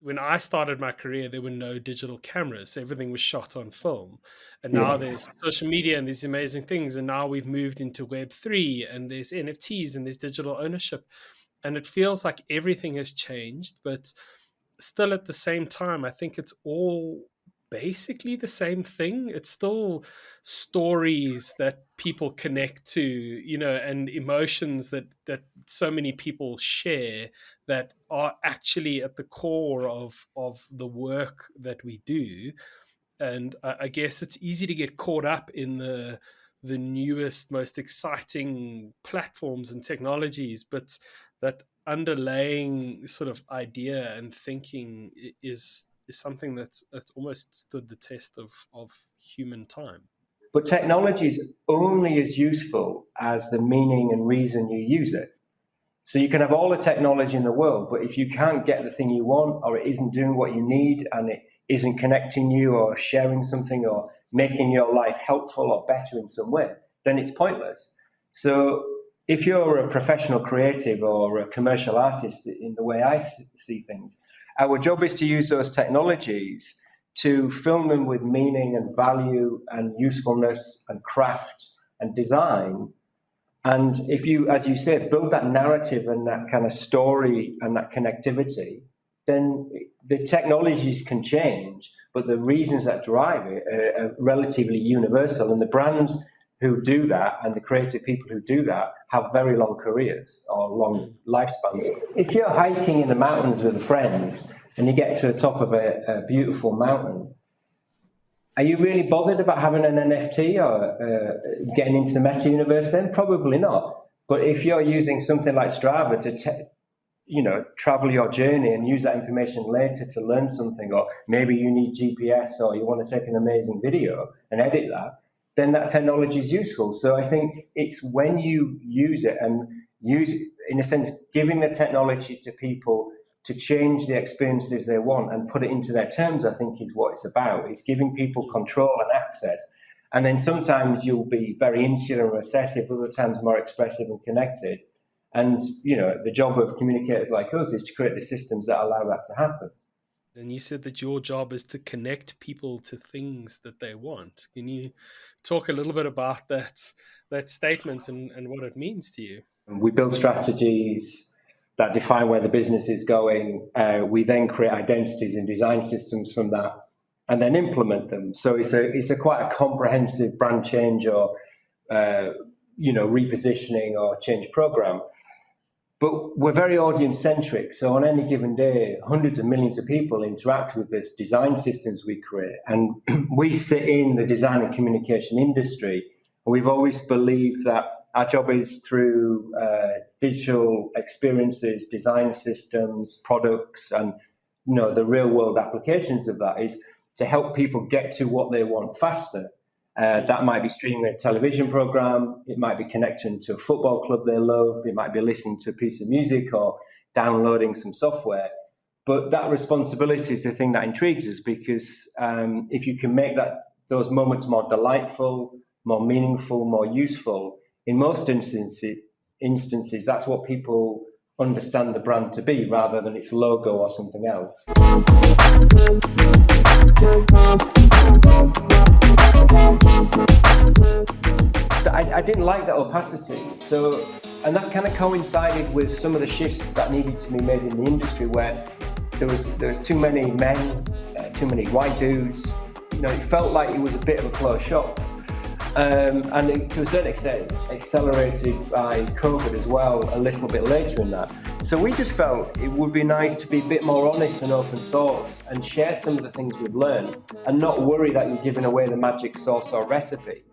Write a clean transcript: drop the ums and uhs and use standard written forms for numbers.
when I started my career, there were no digital cameras. So everything was shot on film. And now Yeah. there's social media and these amazing things. And now we've moved into Web3 and there's NFTs and there's digital ownership. And it feels like everything has changed, but still at the same time, I think it's all basically the same thing. It's still stories that people connect to, and emotions that so many people share that are actually at the core of the work that we do. And I guess it's easy to get caught up in the newest, most exciting platforms and technologies, but that underlaying sort of idea and thinking is something that's almost stood the test of human time. But technology is only as useful as the meaning and reason you use it. So you can have all the technology in the world, but if you can't get the thing you want, or it isn't doing what you need, and it isn't connecting you or sharing something or making your life helpful or better in some way, then it's pointless. So if you're a professional creative or a commercial artist, in the way I see things, our job is to use those technologies to film them with meaning and value and usefulness and craft and design. And if you, as you say, build that narrative and that kind of story and that connectivity, then the technologies can change, but the reasons that drive it are relatively universal. And the brands who do that and the creative people who do that have very long careers or long lifespans. If you're hiking in the mountains with a friend and you get to the top of a beautiful mountain, are you really bothered about having an NFT or getting into the meta universe then? Probably not. But if you're using something like Strava to travel your journey and use that information later to learn something, or maybe you need GPS or you want to take an amazing video and edit that, then that technology is useful. So I think it's when you use it and use, in a sense, giving the technology to people to change the experiences they want and put it into their terms, I think is what it's about. It's giving people control and access. And then sometimes you'll be very insular and recessive, other times more expressive and connected. And, the job of communicators like us is to create the systems that allow that to happen. And you said that your job is to connect people to things that they want. Can you talk a little bit about that statement and what it means to you? And we build strategies that define where the business is going. We then create identities and design systems from that, and then implement them. So it's a quite a comprehensive brand change or repositioning or change program. But we're very audience centric. So on any given day, hundreds of millions of people interact with this design systems we create. And we sit in the design and communication industry. And we've always believed that our job is through digital experiences, design systems, products, and the real world applications of that is to help people get to what they want faster. That might be streaming a television program. It might be connecting to a football club they love. It might be listening to a piece of music or downloading some software. But that responsibility is the thing that intrigues us, because if you can make those moments more delightful, more meaningful, more useful, in most instances, that's what people understand the brand to be, rather than its logo or something else. I didn't like that opacity. And that kind of coincided with some of the shifts that needed to be made in the industry, where there was too many men, too many white dudes. It felt like it was a bit of a closed shop. And to a certain extent, accelerated by COVID as well, a little bit later in that. So we just felt it would be nice to be a bit more honest and open source and share some of the things we've learned, and not worry that you're giving away the magic sauce or recipe.